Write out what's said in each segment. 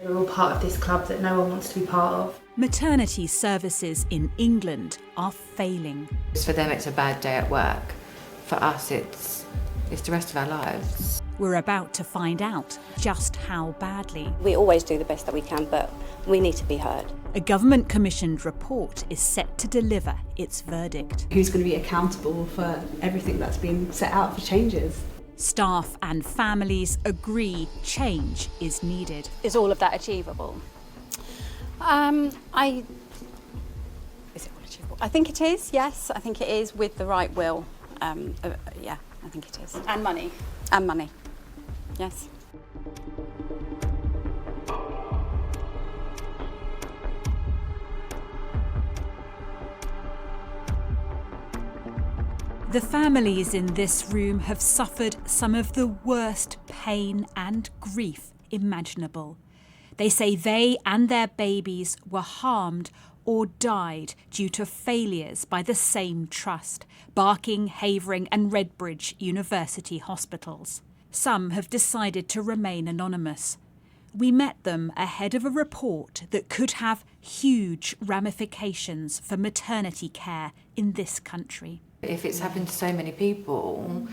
We're all part of this club that no one wants to be part of. Maternity services in England are failing. For them it's a bad day at work. For us it's the rest of our lives. We're about to find out just how badly. We always do the best that we can, but we need to be heard. A government-commissioned report is set to deliver its verdict. Who's going to be accountable for everything that's been set out for changes? Staff and families agree change is needed. Is all of that achievable? Is it all achievable? I think it is, yes. I think it is with the right will. Yeah, I think it is. And money. And money, yes. The families in this room have suffered some of the worst pain and grief imaginable. They say they and their babies were harmed or died due to failures by the same trust, Barking, Havering and Redbridge University hospitals. Some have decided to remain anonymous. We met them ahead of a report that could have huge ramifications for maternity care in this country. If it's happened to so many people,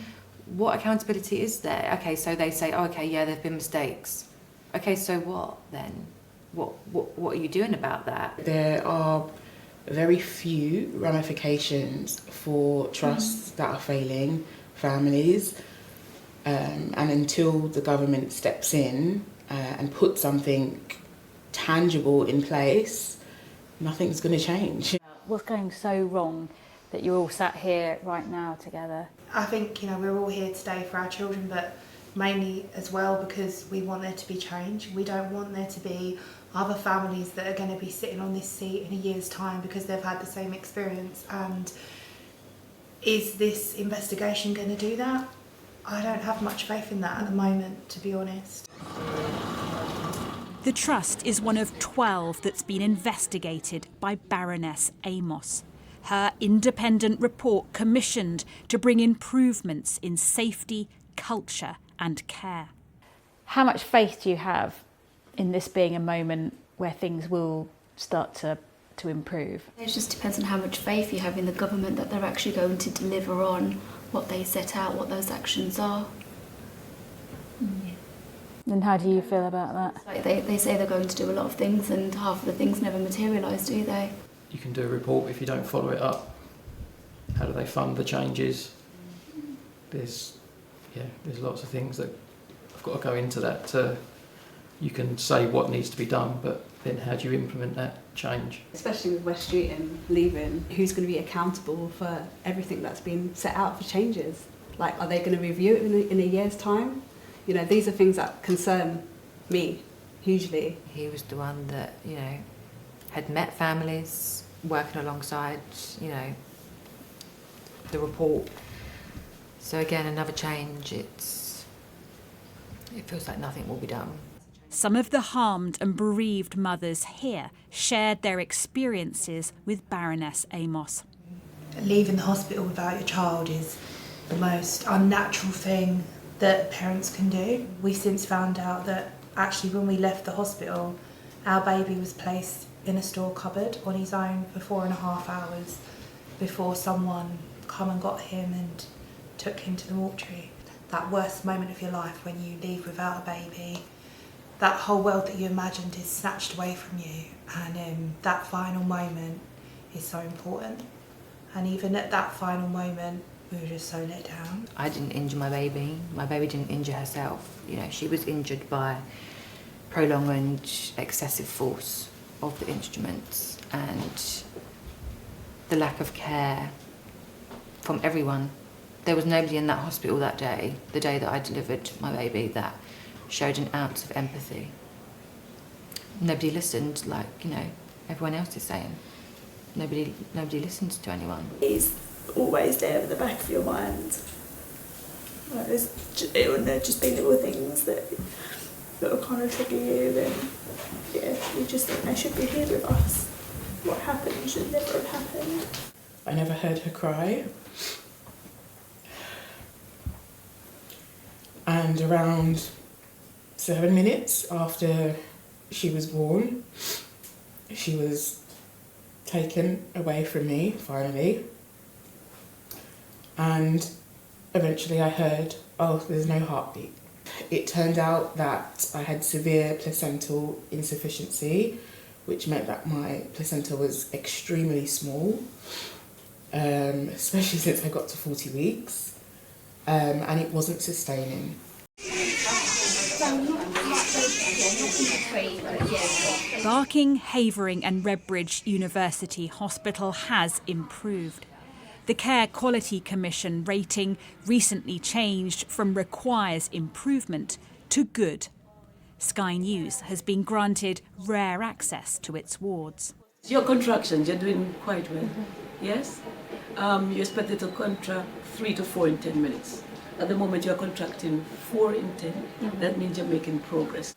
what accountability is there? Okay, so they say, oh, okay, yeah, there have been mistakes. Okay, so what then? What are you doing about that? There are very few ramifications for trusts that are failing families, and until the government steps in and puts something tangible in place, nothing's going to change. What's going so wrong that you're all sat here right now together? I think, we're all here today for our children, but mainly as well because we want there to be change. We don't want there to be other families that are going to be sitting on this seat in a year's time because they've had the same experience. And is this investigation going to do that? I don't have much faith in that at the moment, to be honest. The trust is one of 12 that's been investigated by Baroness Amos. Her independent report commissioned to bring improvements in safety, culture and care. How much faith do you have in this being a moment where things will start to improve? It just depends on how much faith you have in the government that they're actually going to deliver on what they set out, what those actions are. And how do you feel about that? Like they say they're going to do a lot of things and half of the things never materialise, do they? You can do a report if you don't follow it up. How do they fund the changes? There's lots of things that have got to go into that. You can say what needs to be done, but then how do you implement that change? Especially with West Streeton leaving, who's going to be accountable for everything that's been set out for changes? Like, are they going to review it in a year's time? These are things that concern me hugely. He was the one that, had met families, working alongside, the report. So again, another change, it feels like nothing will be done. Some of the harmed and bereaved mothers here shared their experiences with Baroness Amos. Leaving the hospital without your child is the most unnatural thing that parents can do. We since found out that actually when we left the hospital, our baby was placed in a store cupboard on his own for 4.5 hours before someone come and got him and took him to the mortuary. That worst moment of your life when you leave without a baby, that whole world that you imagined is snatched away from you, and that final moment is so important. And even at that final moment, we were just so let down. I didn't injure my baby didn't injure herself. She was injured by prolonged excessive force of the instruments and the lack of care from everyone. There was nobody in that hospital that day, the day that I delivered my baby, that showed an ounce of empathy. Nobody listened like, everyone else is saying. Nobody listens to anyone. It's always there at the back of your mind. Like there'll just be little things that will kind of trigger you, and you just think they should be here with us. What happened should never have happened. I never heard her cry. And around 7 minutes after she was born, she was taken away from me, finally. And eventually I heard, oh, there's no heartbeat. It turned out that I had severe placental insufficiency, which meant that my placenta was extremely small, especially since I got to 40 weeks, and it wasn't sustaining. Barking, Havering and Redbridge University Hospital has improved. The Care Quality Commission rating recently changed from requires improvement to good. Sky News has been granted rare access to its wards. Your contractions, you're doing quite well, yes? You're expected to contract 3 to 4 in 10 minutes. At the moment you're contracting 4 in 10, that means you're making progress.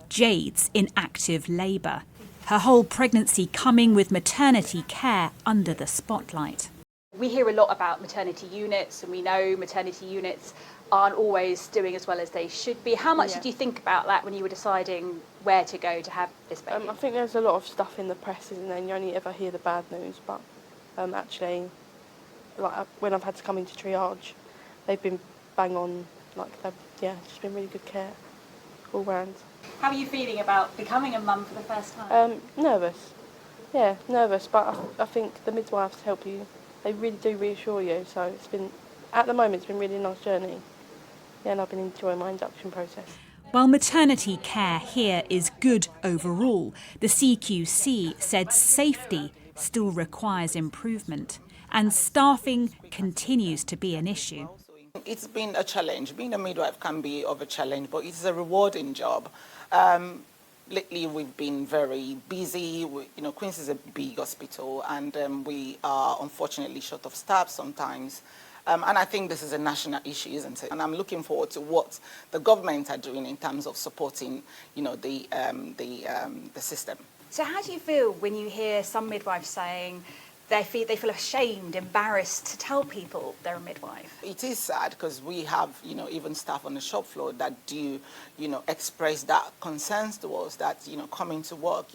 Jade's in active labour, her whole pregnancy coming with maternity care under the spotlight. We hear a lot about maternity units, and we know maternity units aren't always doing as well as they should be. How much did you think about that when you were deciding where to go to have this baby? I think there's a lot of stuff in the press, and then you only ever hear the bad news. But actually, like when I've had to come into triage, they've been bang on. Just been really good care all round. How are you feeling about becoming a mum for the first time? Nervous. Yeah, nervous. But I think the midwives help you. They really do reassure you. So at the moment, it's been a really nice journey. Yeah, and I've been enjoying my induction process. While maternity care here is good overall, the CQC said safety still requires improvement, and staffing continues to be an issue. It's been a challenge. Being a midwife can be of a challenge, but it's a rewarding job. Lately, we've been very busy. Queen's is a big hospital, and we are unfortunately short of staff sometimes. And I think this is a national issue, isn't it? And I'm looking forward to what the government are doing in terms of supporting, the system. So how do you feel when you hear some midwives saying they feel ashamed, embarrassed to tell people they're a midwife? It is sad because we have, even staff on the shop floor that do, express that concerns to us that, coming to work,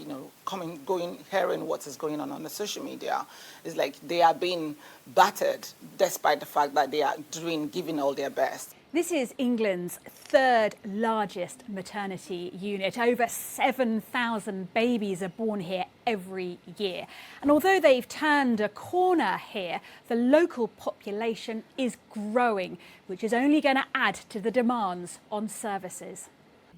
hearing what is going on the social media is like they are being battered despite the fact that they are giving all their best. This is England's third largest maternity unit. Over 7,000 babies are born here every year. And although they've turned a corner here, the local population is growing, which is only going to add to the demands on services.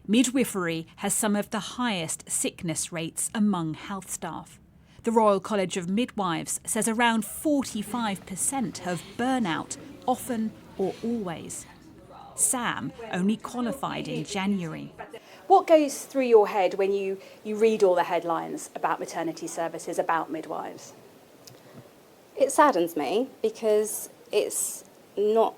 Midwifery has some of the highest sickness rates among health staff. The Royal College of Midwives says around 45% have burnout, often or always. Sam only qualified in January. What goes through your head when you read all the headlines about maternity services, about midwives? It saddens me because it's not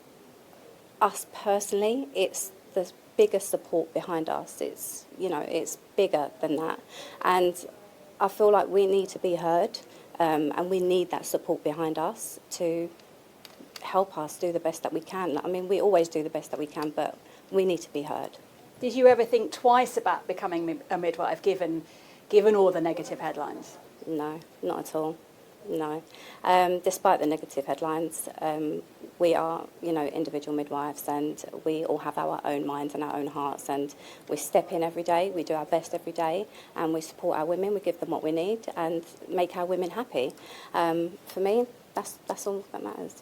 us personally, it's the bigger support behind us. It's bigger than that. And I feel like we need to be heard, and we need that support behind us to help us do the best that we can. I mean, we always do the best that we can, but we need to be heard. Did you ever think twice about becoming a midwife, given all the negative headlines? No, not at all. No. Despite the negative headlines, we are, individual midwives, and we all have our own minds and our own hearts, and we step in every day, we do our best every day, and we support our women, we give them what we need, and make our women happy. For me, that's all that matters,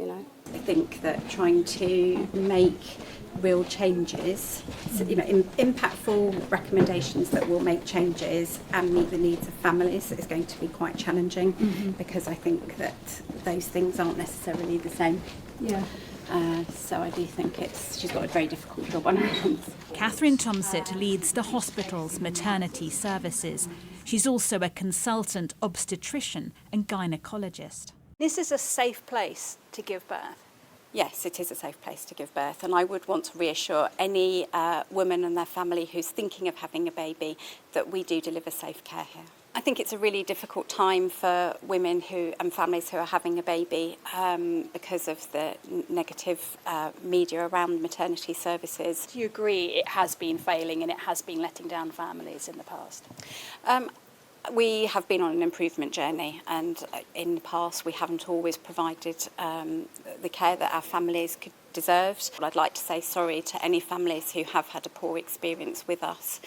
I think that trying to make real changes, impactful recommendations that will make changes and meet the needs of families is going to be quite challenging, because I think that those things aren't necessarily the same. Yeah. So I do think she's got a very difficult job on her hands. Catherine Tomsett leads the hospital's maternity services. She's also a consultant obstetrician and gynaecologist. This is a safe place to give birth. Yes, it is a safe place to give birth, and I would want to reassure any woman and their family who's thinking of having a baby that we do deliver safe care here. I think it's a really difficult time for women and families who are having a baby because of the negative media around maternity services. Do you agree it has been failing and it has been letting down families in the past? We have been on an improvement journey, and in the past we haven't always provided the care that our families could deserved. I'd like to say sorry to any families who have had a poor experience with us.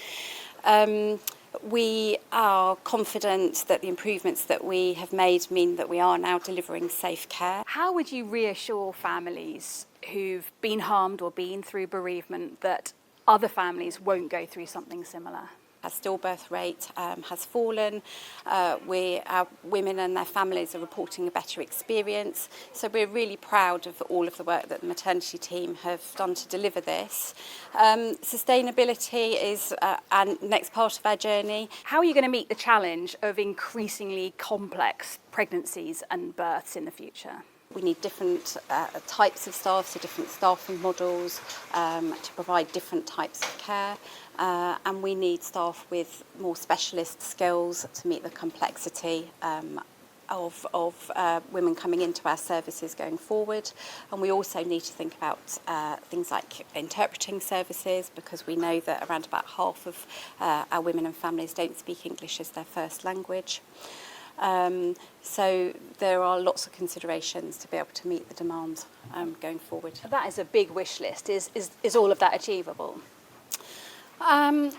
We are confident that the improvements that we have made mean that we are now delivering safe care. How would you reassure families who've been harmed or been through bereavement that other families won't go through something similar? Our stillbirth rate has fallen. Our women and their families are reporting a better experience. So we're really proud of all of the work that the maternity team have done to deliver this. Sustainability is our next part of our journey. How are you going to meet the challenge of increasingly complex pregnancies and births in the future? We need different types of staff, so different staffing models to provide different types of care. And we need staff with more specialist skills to meet the complexity of women coming into our services going forward. And we also need to think about things like interpreting services, because we know that around about half of our women and families don't speak English as their first language. So there are lots of considerations to be able to meet the demands going forward. That is a big wish list. Is all of that achievable? Is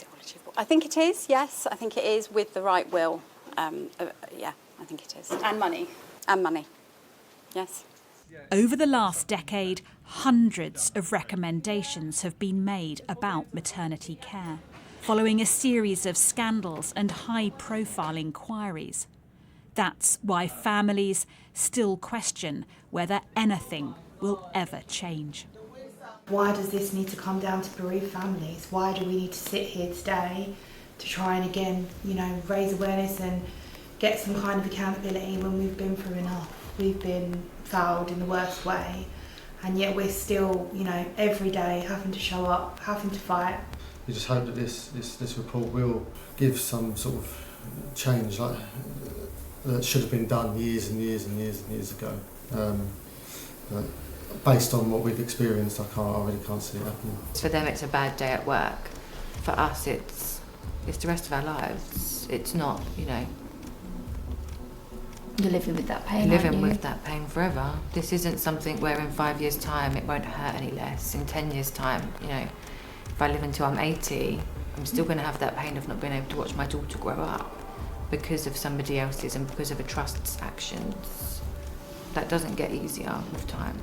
it all achievable? I think it is, yes. I think it is with the right will. Yeah, I think it is. And money. And money, yes. Over the last decade, hundreds of recommendations have been made about maternity care, following a series of scandals and high-profile inquiries. That's why families still question whether anything will ever change. Why does this need to come down to bereaved families? Why do we need to sit here today to try and again, raise awareness and get some kind of accountability when we've been through enough? We've been fouled in the worst way, and yet we're still, every day having to show up, having to fight. We just hope that this report will give some sort of change that should have been done years and years and years and years ago. But based on what we've experienced, I really can't see it happening. For them, it's a bad day at work. For us, it's the rest of our lives. It's not, You're living with that pain. Living with that pain forever. This isn't something where in 5 years' time it won't hurt any less. In 10 years' time, if I live until I'm 80, I'm still going to have that pain of not being able to watch my daughter grow up because of somebody else's and because of a trust's actions. That doesn't get easier with time.